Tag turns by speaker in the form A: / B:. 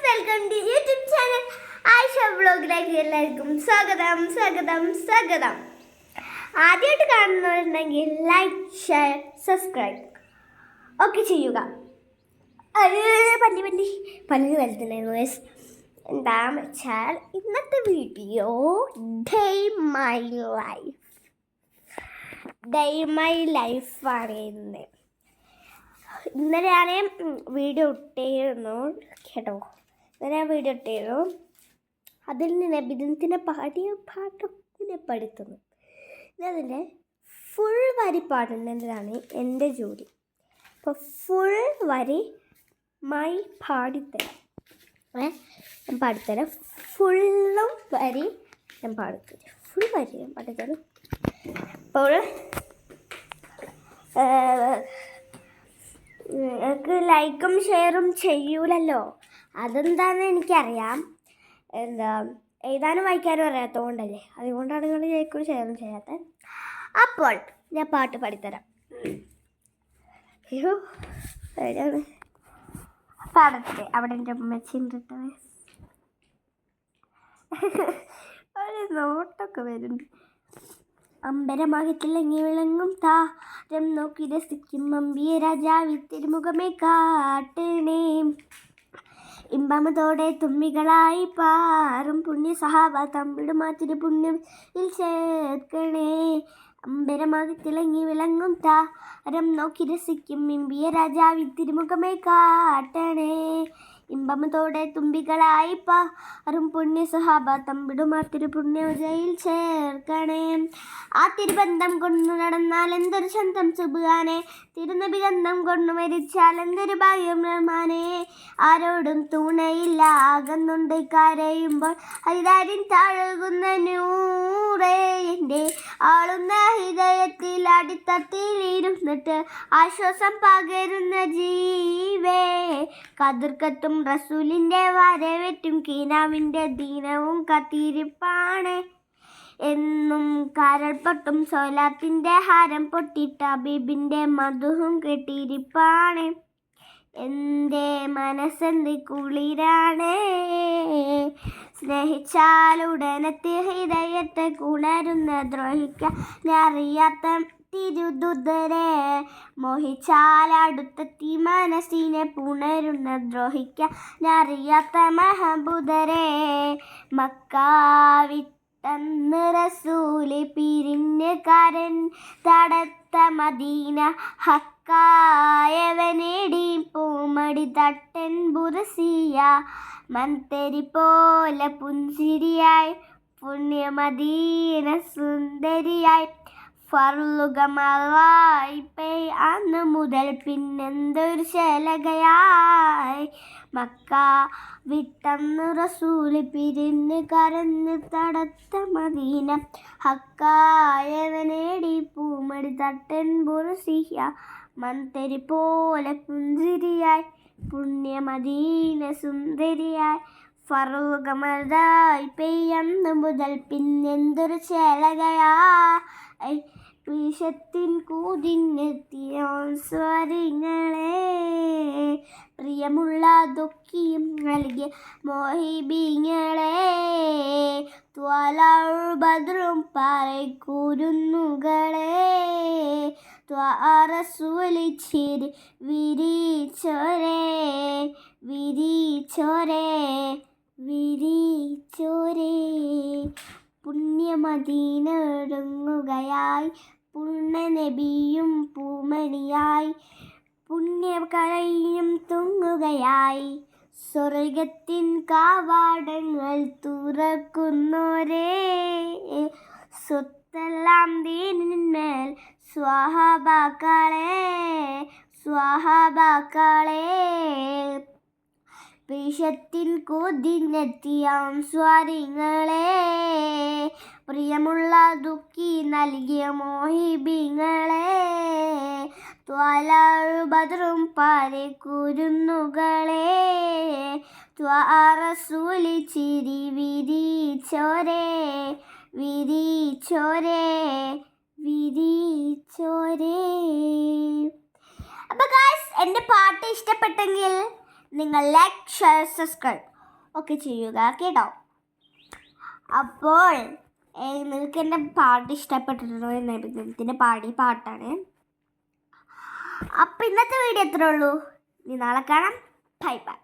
A: Welcome to YouTube channel Ayesha വ്ലോഗിലേക്ക് എല്ലാവർക്കും സ്വാഗതം സ്വാഗതം സ്വാഗതം. ആദ്യമായിട്ട് കാണുന്നവരുണ്ടെങ്കിൽ ലൈക്ക്, ഷെയർ, സബ്സ്ക്രൈബ് ഒക്കെ ചെയ്യുക. പല്ല് വരുത്തുണ്ടായിരുന്നു. എന്താണെന്ന് വെച്ചാൽ ഇന്നത്തെ വീഡിയോ ഡേ മൈ ലൈഫാണ്. ഇന്നലെ ഞാൻ വീഡിയോ ഇട്ടിരുന്നു കേട്ടോ. അതിൽ നിന്ന് നബിദിനത്തിൻ്റെ പാടിയ പാട്ടൊക്കെ പഠിത്തുന്നു. അതിൻ്റെ ഫുൾ വരി പാടുന്നതാണ് എൻ്റെ ജോലി. അപ്പോൾ ഫുൾ വരി പാടിത്തരാം. ഞാൻ പാടിത്തരാം. ഫുള്ളും വരി ഞാൻ പാടിത്തരാം. ഫുൾ വരി ഞാൻ പാടിത്തരാം. അപ്പോൾ എനിക്ക് ലൈക്കും ഷെയറും ചെയ്യൂലല്ലോ. അതെന്താണെന്ന് എനിക്കറിയാം. എഴുതാനും വായിക്കാനും അറിയാത്തതുകൊണ്ടല്ലേ. അതുകൊണ്ടാണ് നിങ്ങൾ ലൈക്കും ഷെയറും ചെയ്യാത്തത്. അപ്പോൾ ഞാൻ പാട്ട് പാടിത്തരാം. അയ്യോ പാടത്തെ അവിടെ എൻ്റെ അമ്മച്ചിണ്ടിട്ടത് ഒരു നോട്ടൊക്കെ വരുന്നുണ്ട്. അമ്പരമാകത്തിലങ്ങി വിളങ്ങും താരം നോക്കി രസിക്കും അമ്പിയ രാജാവി തിരുമുഖമേ കാട്ടണേ. ഇമ്പമതോടെ തുമ്മികളായി പാറും പുണ്യ സഹാബ തമ്പിടുമാ തിരുപുണ്യത്തിൽ ചേർക്കണേ. അമ്പരമാകി തിളങ്ങി വിളങ്ങും താരം നോക്കി രസിക്കും ഇമ്പിയ രാജാവി തിരുമുഖമേ കാട്ടണേ. ഇമ്പമതോടെ തുമ്പികളായി പാറും പുണ്യ സഹാബ തമ്പിടുമാ തിരുപുണ്യജയിൽ ചേർക്കണേ. ആ തിരുബന്ധം കൊണ്ടു നടന്നാൽ എന്തൊരു ചന്തം സുബാനെ. തിരുനബി ഗന്ധം കൊണ്ടു മരിച്ചാൽ എന്തൊരു ഭാഗ്യം റഹ്മാനെ. ആരോടും തുണയില്ല ആകുന്നുണ്ട് കരയുമ്പോൾ ഹരിതാരിൻ താഴുകുന്ന നൂറേ. എൻ്റെ ആളുന്ന ഹൃദയത്തിൽ അടിത്തട്ടിലിരുന്നിട്ട് ആശ്വാസം പകരുന്ന ജീവേ. കതിർക്കത്തും റസൂലിൻ്റെ വരവേറ്റും കീനാവിൻ്റെ ദീനവും കത്തിരിപ്പാണ്. എന്നും കരൾപ്പൊട്ടും സോലാത്തിൻ്റെ ഹാരം പൊട്ടിട്ട ഹബീബിൻ്റെ മധുവും കെട്ടിരിപ്പാണ്. എൻ്റെ മനസ്സെന്ത് കുളിരാണ്. സ്നേഹിച്ചാലുടനത്തെ ഹൃദയത്തെ കുണരുന്ന ദ്രോഹിക്കാൻ അറിയാത്ത തിരുദുതരെ. മോഹിച്ചാലടുത്തെത്തി മനസ്സിനെ പുണരുന്ന ദ്രോഹിക്കാൻ അറിയാത്ത മഹബൂദരെ. മക്കാവിത്തന്ന് റസൂല് പിരിഞ്ഞ് കരൻ തടത്ത മദീന ഹക്കായവനേടി പൂമടി തട്ടൻ ബുറസിയ. മന്ദരി പോലെ പുൻസിരിയായി പുണ്യമദീന സുന്ദരിയായി. ഫർലുകമായി അന്ന് മുതൽ പിന്നെന്തൊരു ശലകയായി. മക്ക വിട്ടന്ന് റസൂല് പിരിഞ്ഞ് കരഞ്ഞ് തടത്ത മദീന ഹക്കായവനേടി പൂമടി തട്ടൻ ബുറസിയ. മന്ദരി പോലെ പുഞ്ചിരിയായി പുണ്യമദീന സുന്ദരിയായി. ഫർലുകമതായി പെയ്യന്ന് മുതൽ പിന്നെന്തൊരു ശലകയായി. വിഷത്തിൻ കൂതിനെത്തിയ സ്വരങ്ങളെ പ്രിയമുള്ളതൊക്കെയും നൽകിയ മോഹിബിങ്ങളെ. ബദ്രും പറക്കുരുന്നുകളെ റസൂലിച്ചിരി വിരിച്ചോരേ പുണ്യമദീന ഒരുങ്ങുകയായി. പുണ്യനബിയും പൂമണിയായി പുണ്യകരയും തുങ്ങുകയായി. സ്വർഗത്തിൻ കവാടങ്ങൾ തുറക്കുന്നോരേ. സ്വത്തെല്ലാം ദീനിന്മേൽ സ്വാഹാബാക്കളെ. വിഷത്തിൻ കൂതിനെത്തിയ സ്വാരിങ്ങളെ പ്രിയമുള്ള ദുഃഖി നൽകിയ മോഹിബിങ്ങളെ. ബദ്രും പറക്കുരുന്നുകളെ റസൂലിച്ചിരി വിരിച്ചോരേ. അപ്പോൾ ഗായ്സ്, എൻ്റെ പാട്ട് ഇഷ്ടപ്പെട്ടെങ്കിൽ നിങ്ങൾ ലൈക്ക്, ഷെയർ, സബ്സ്ക്രൈബ് ഒക്കെ ചെയ്യുക കേട്ടോ. അപ്പോൾ നിങ്ങൾക്ക് എൻ്റെ പാട്ട് ഇഷ്ടപ്പെട്ടിട്ടുണ്ടോ? നബിദിനത്തിന് പാടിയ പാട്ടാണ്. അപ്പോൾ ഇന്നത്തെ വീഡിയോ എത്രയേ ഉള്ളൂ. ഇനി നാളെ കാണാം. Bye bye.